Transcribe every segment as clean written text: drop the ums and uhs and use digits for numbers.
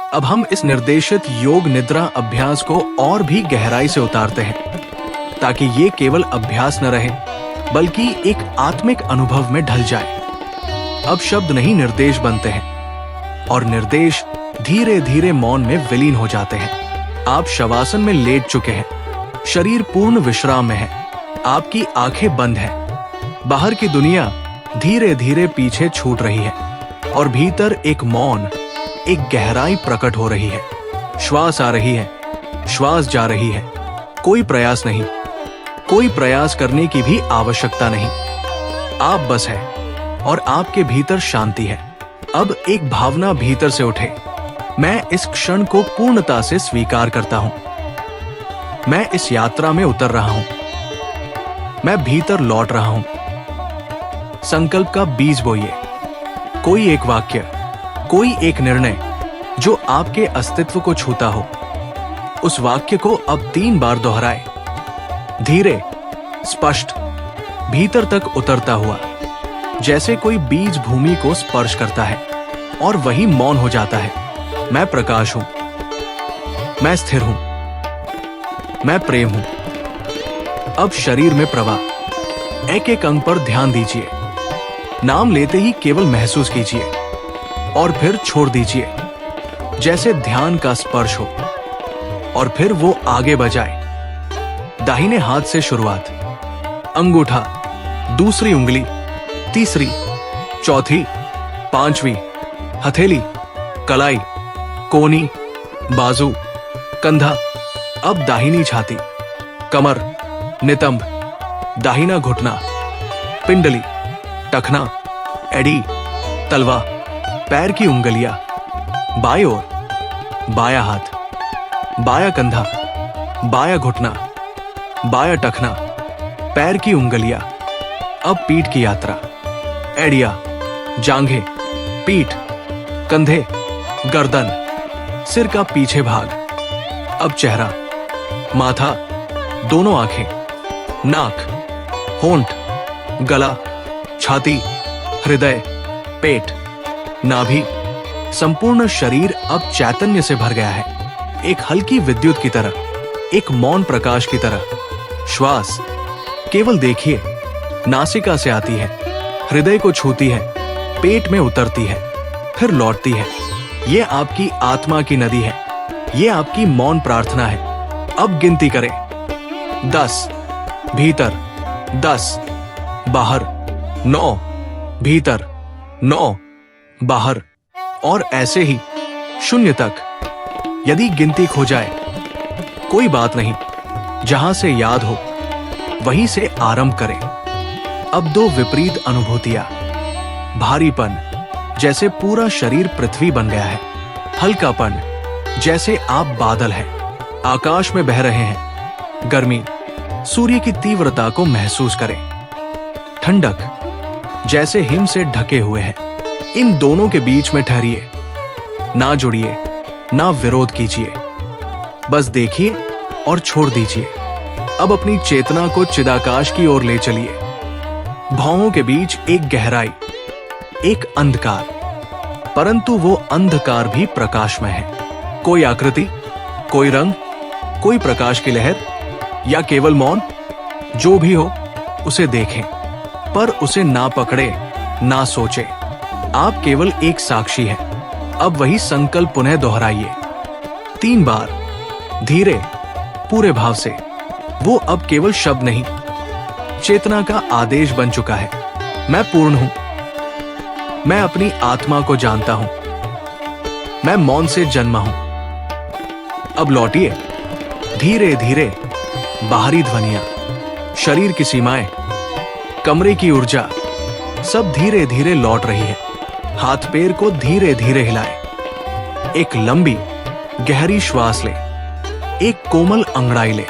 अब हम इस निर्देशित योग निद्रा अभ्यास को और भी गहराई से उतारते हैं, ताकि ये केवल अभ्यास न रहे बल्कि एक आत्मिक अनुभव में ढल जाए। अब शब्द नहीं निर्देश बनते हैं और निर्देश धीरे धीरे मौन में विलीन हो जाते हैं। आप शवासन में लेट चुके हैं, शरीर पूर्ण विश्राम में है, आपकी आंखें बंद हैं। बाहर की दुनिया धीरे धीरे पीछे छूट रही है और भीतर एक मौन, एक गहराई प्रकट हो रही है। श्वास आ रही है, श्वास जा रही है। कोई प्रयास नहीं, कोई प्रयास करने की भी आवश्यकता नहीं। आप बस है और आपके भीतर शांति है। अब एक भावना भीतर से उठे, मैं इस क्षण को पूर्णता से स्वीकार करता हूं। मैं इस यात्रा में उतर रहा हूं, मैं भीतर लौट रहा हूं। संकल्प का बीज बोइए। कोई एक वाक्य, कोई एक निर्णय जो आपके अस्तित्व को छूता हो, उस वाक्य को अब 3 बार दोहराए, धीरे, स्पष्ट, भीतर तक उतरता हुआ, जैसे कोई बीज भूमि को स्पर्श करता है और वही मौन हो जाता है। मैं प्रकाश हूं, मैं स्थिर हूं, मैं प्रेम हूं। अब शरीर में प्रवाह, एक एक अंग पर ध्यान दीजिए। नाम लेते ही केवल महसूस कीजिए और फिर छोड़ दीजिए, जैसे ध्यान का स्पर्श हो, और फिर वो आगे बजाए। दाहिने हाथ से शुरुआत, अंगूठा, दूसरी उंगली, तीसरी, चौथी, 5वीं, हथेली, कलाई, कोहनी, बाजू, कंधा। अब दाहिनी छाती, कमर, नितंब, दाहिना घुटना, पिंडली, टखना, एड़ी, तलवा, पैर की उंगलियां, बाईं ओर, बायां हाथ, बायां कंधा, बायां घुटना, बायां टखना, पैर की उंगलियां। अब पीठ की यात्रा, एड़िया, जांघें, पीठ, कंधे, गर्दन, सिर का पीछे भाग। अब चेहरा, माथा, दोनों आंखें, नाक, होंठ, गला, छाती, हृदय, पेट, नाभि। संपूर्ण शरीर अब चैतन्य से भर गया है, एक हल्की विद्युत की तरह, एक मौन प्रकाश की तरह। श्वास केवल देखिए, नासिका से आती है, हृदय को छूती है, पेट में उतरती है, फिर लौटती है। ये आपकी आत्मा की नदी है, ये आपकी मौन प्रार्थना है। अब गिनती करें, 10 भीतर, 10 बाहर, 9 भीतर, 9 बाहर, और ऐसे ही 0 तक। यदि गिनती खो जाए, कोई बात नहीं, जहां से याद हो वहीं से आरंभ करें। अब 2 विपरीत अनुभूतियां, भारीपन, जैसे पूरा शरीर पृथ्वी बन गया है, हल्कापन, जैसे आप बादल हैं, आकाश में बह रहे हैं, गर्मी, सूर्य की तीव्रता को महसूस करें, ठंडक, जैसे हिम से ढके हुए हैं। इन दोनों के बीच में ठहरिए, ना जुड़िए, ना विरोध कीजिए, बस देखिए और छोड़ दीजिए। अब अपनी चेतना को चिदाकाश की ओर ले चलिए। भौहों के बीच एक गहराई, एक अंधकार, परंतु वो अंधकार भी प्रकाशमय है। कोई आकृति, कोई रंग, कोई प्रकाश की लहर, या केवल मौन, जो भी हो उसे देखें, पर उसे ना पकड़े, ना सोचे। आप केवल एक साक्षी हैं। अब वही संकल्प पुनः दोहराइए, 3 बार, धीरे, पूरे भाव से। वो अब केवल शब्द नहीं, चेतना का आदेश बन चुका है। मैं पूर्ण हूं, मैं अपनी आत्मा को जानता हूं, मैं मौन से जन्मा हूं। अब लौटिए, धीरे धीरे, बाहरी ध्वनियां, शरीर की सीमाएं, कमरे की ऊर्जा, सब धीरे धीरे लौट रही है। हाथ पैर को धीरे धीरे हिलाए। एक लंबी गहरी श्वास ले, एक कोमल अंगड़ाई ले,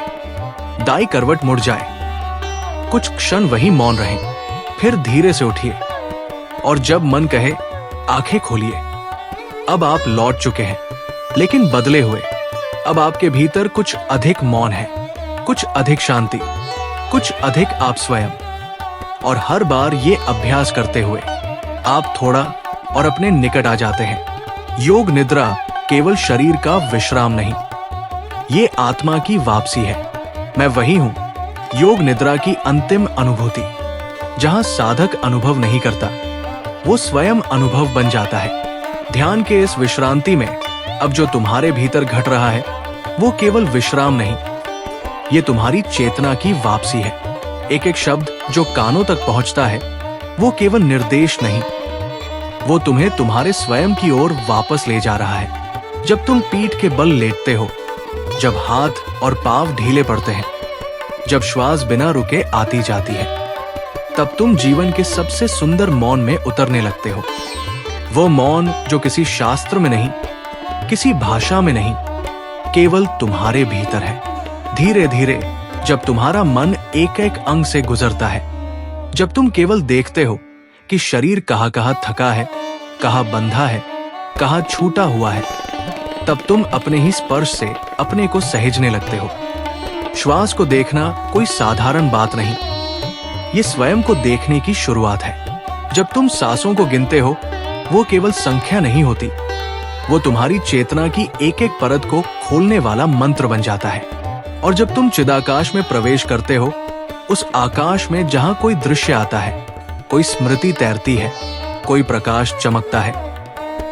दाई करवट मुड़ जाए। कुछ क्षण वहीं मौन रहें, फिर धीरे से उठिए और जब मन कहे आंखें खोलिए। अब आप लौट चुके हैं, लेकिन बदले हुए। अब आपके भीतर कुछ अधिक मौन है, कुछ अधिक शांति, कुछ अधिक आप स्वयं। और हर बार ये अभ्यास करते हुए आप थोड़ा और अपने निकट आ जाते हैं। योग निद्रा केवल शरीर का विश्राम नहीं, ये आत्मा की वापसी है। मैं वही हूं, योग निद्रा की अंतिम अनुभूति। जहां साधक अनुभव नहीं करता, वो स्वयं अनुभव बन जाता है। ध्यान के इस विश्रांति में अब जो तुम्हारे भीतर घट रहा है, वो केवल विश्राम नहीं, ये तुम्हारी चेतना की वापसी है। एक एक शब्द जो कानों तक पहुंचता है, वो केवल निर्देश नहीं, वो तुम्हें तुम्हारे स्वयं की ओर वापस ले जा रहा है। जब तुम पीठ के बल लेटते हो, जब हाथ और पांव ढीले पड़ते हैं, जब श्वास बिना रुके आती जाती है, तब तुम जीवन के सबसे सुंदर मौन में उतरने लगते हो। वो मौन जो किसी शास्त्र में नहीं, किसी भाषा में नहीं, केवल तुम्हारे भीतर है। धीरे धीरे जब तुम्हारा मन एक एक अंग से गुजरता है, जब तुम केवल देखते हो कि शरीर कहाँ कहाँ थका है, कहाँ बंधा है, कहाँ छूटा हुआ है, तब तुम अपने ही स्पर्श से अपने को सहेजने लगते हो। श्वास को देखना कोई साधारण बात नहीं, ये स्वयं को देखने की शुरुआत है। जब तुम सांसों को गिनते हो, वो केवल संख्या नहीं होती, वो तुम्हारी चेतना की एक एक परत को खोलने वाला मंत्र बन जाता है। और जब तुम चिदाकाश में प्रवेश करते हो, उस आकाश में जहां कोई दृश्य आता है, कोई स्मृति तैरती है, कोई प्रकाश चमकता है,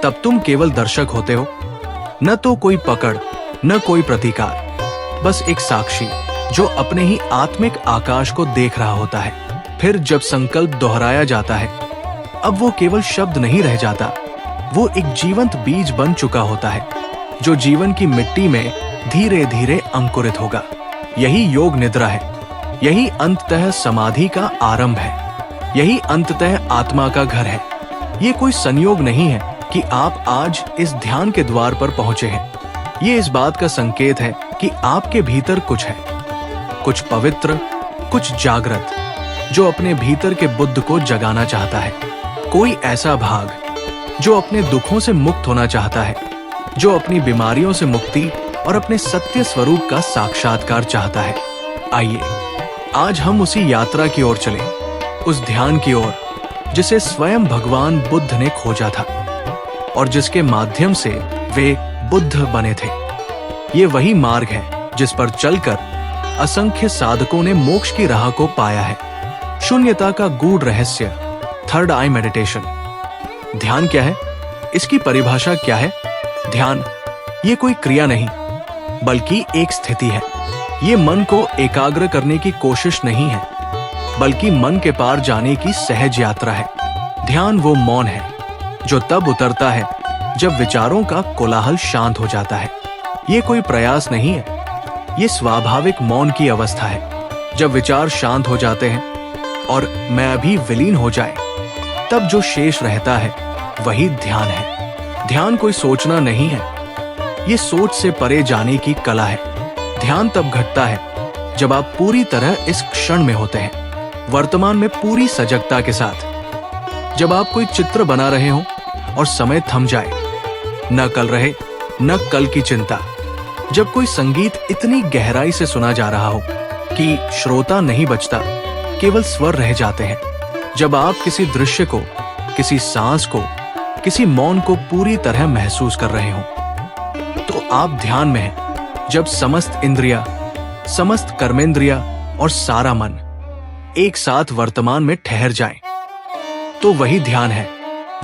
तब तुम केवल दर्शक होते हो, न तो कोई पकड़, न कोई प्रतीकार, बस एक साक्षी जो अपने ही आत्मिक आकाश को देख रहा होता है। फिर जब संकल्प दोहराया जाता है, अब वो केवल शब्द नहीं रह जाता, वो एक जीवंत बीज बन चुका होता है, जो जीवन की मिट्टी में धीरे धीरे अंकुरित होगा। यही योग निद्रा है, यही अंततः समाधि का आरंभ है, यही अंततः आत्मा का घर है। ये कोई संयोग नहीं है कि आप आज इस ध्यान के द्वार पर पहुंचे हैं। ये इस बात का संकेत है कि आपके भीतर कुछ है, कुछ पवित्र, कुछ जागृत, जो अपने भीतर के बुद्ध को जगाना चाहता है। कोई ऐसा भाग जो अपने दुखों से मुक्त होना चाहता है, जो अपनी बीमारियों से मुक्ति और अपने सत्य स्वरूप का साक्षात्कार चाहता है। आइए आज हम उसी यात्रा की ओर चलें, उस ध्यान की ओर जिसे स्वयं भगवान बुद्ध ने खोजा था और जिसके माध्यम से वे बुद्ध बने थे। ये वही मार्ग है जिस पर चलकर असंख्य साधकों ने मोक्ष की राह को पाया है। शून्यता का गूढ़ रहस्य, थर्ड आई मेडिटेशन। ध्यान क्या है? इसकी परिभाषा क्या है? ध्यान ये कोई क्रिया नहीं, बल्कि एक स्थिति है। ये मन को एकाग्र करने की कोशिश नहीं है, बल्कि मन के पार जाने की सहज यात्रा है। ध्यान वो मौन है जो तब उतरता है जब विचारों का कोलाहल शांत हो जाता है। ये कोई प्रयास नहीं है, ये स्वाभाविक मौन की अवस्था है। जब विचार शांत हो जाते हैं और मैं भी विलीन हो जाए, तब जो शेष रहता है वही ध्यान है। ध्यान कोई सोचना नहीं है, ये सोच से परे जाने की कला है। ध्यान तब घटता है जब आप पूरी तरह इस क्षण में होते हैं, वर्तमान में पूरी सजगता के साथ। जब आप कोई चित्र बना रहे हो और समय थम जाए, न कल रहे न कल की चिंता। जब कोई संगीत इतनी गहराई से सुना जा रहा हो कि श्रोता नहीं बचता, केवल स्वर रह जाते हैं। जब आप किसी दृश्य को, किसी सांस को, किसी मौन को पूरी तरह महसूस कर रहे हो, तो आप ध्यान में हैं। जब समस्त इंद्रिया, समस्त कर्मेंद्रिया और सारा मन एक साथ वर्तमान में ठहर जाएं, तो वही ध्यान है।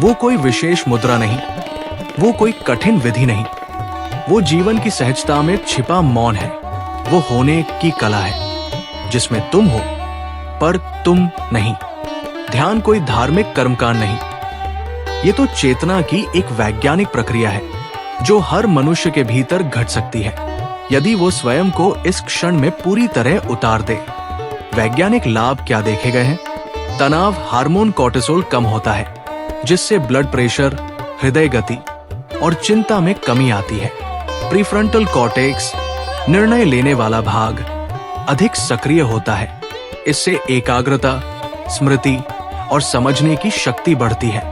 वो कोई विशेष मुद्रा नहीं, वो कोई कठिन विधि नहीं, वो जीवन की सहजता में छिपा मौन है। वो होने की कला है जिसमें तुम हो पर तुम नहीं। ध्यान कोई धार्मिक कर्मकांड नहीं, ये तो चेतना की एक वैज्ञानिक प्रक्रिया है जो हर मनुष्य के भीतर घट सकती है, यदि वो स्वयं को इस क्षण में पूरी तरह उतार दे। वैज्ञानिक लाभ क्या देखे गए हैं? तनाव हार्मोन कोर्टिसोल कम होता है, जिससे ब्लड प्रेशर, हृदय गति और चिंता में कमी आती है। प्रीफ्रंटल कॉर्टेक्स, निर्णय लेने वाला भाग, अधिक सक्रिय होता है। इससे एकाग्रता, स्मृति और समझने की शक्ति बढ़ती है।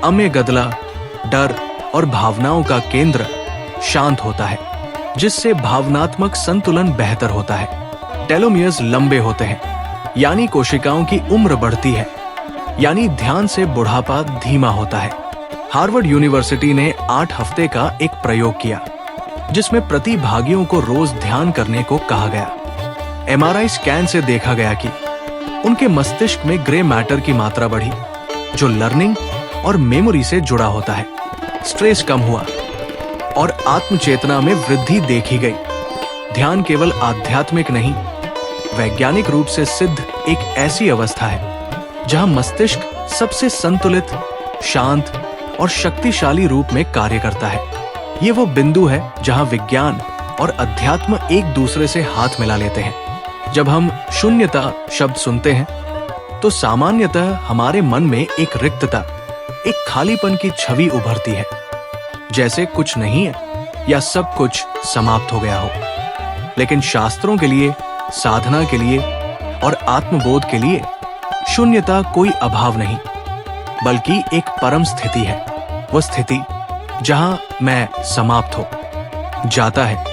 अम्यगदला, डर और भावनाओं का केंद्र शांत होता है, जिससे भावनात्मक संतुलन बेहतर होता है। टेलोमियर्स लंबे होते हैं, यानी कोशिकाओं की उम्र बढ़ती है, यानी ध्यान से बुढ़ापा धीमा होता है। हार्वर्ड यूनिवर्सिटी ने 8 हफ्ते का एक प्रयोग किया जिसमें प्रतिभागियों को रोज ध्यान करने को कहा गया। एमआरआई स्कैन से देखा गया कि उनके मस्तिष्क में ग्रे मैटर की मात्रा बढ़ी जो लर्निंग और मेमोरी से जुड़ा होता है। स्ट्रेस कम हुआ और आत्मचेतना में वृद्धि देखी गई। ध्यान केवल आध्यात्मिक नहीं, वैज्ञानिक रूप से सिद्ध एक ऐसी अवस्था है जहां मस्तिष्क सबसे संतुलित, शांत और शक्तिशाली रूप में कार्य करता है। ये वो बिंदु है जहां विज्ञान और अध्यात्म एक दूसरे से हाथ मिला लेते हैं। जब हम शून्यता शब्द सुनते हैं तो सामान्यतः हमारे मन में एक रिक्तता, एक खालीपन की छवि उभरती है, जैसे कुछ नहीं है या सब कुछ समाप्त हो गया हो। लेकिन शास्त्रों के लिए, साधना के लिए और आत्मबोध के लिए शून्यता कोई अभाव नहीं, बल्कि एक परम स्थिति है। वो स्थिति जहां मैं समाप्त हो जाता है,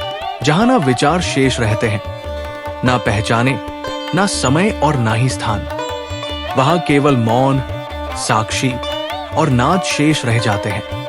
जहां ना विचार शेष रहते हैं, ना पहचाने, ना समय और ना ही स्थान। वहां केवल मौन, साक्षी और नाद शेष रह जाते हैं।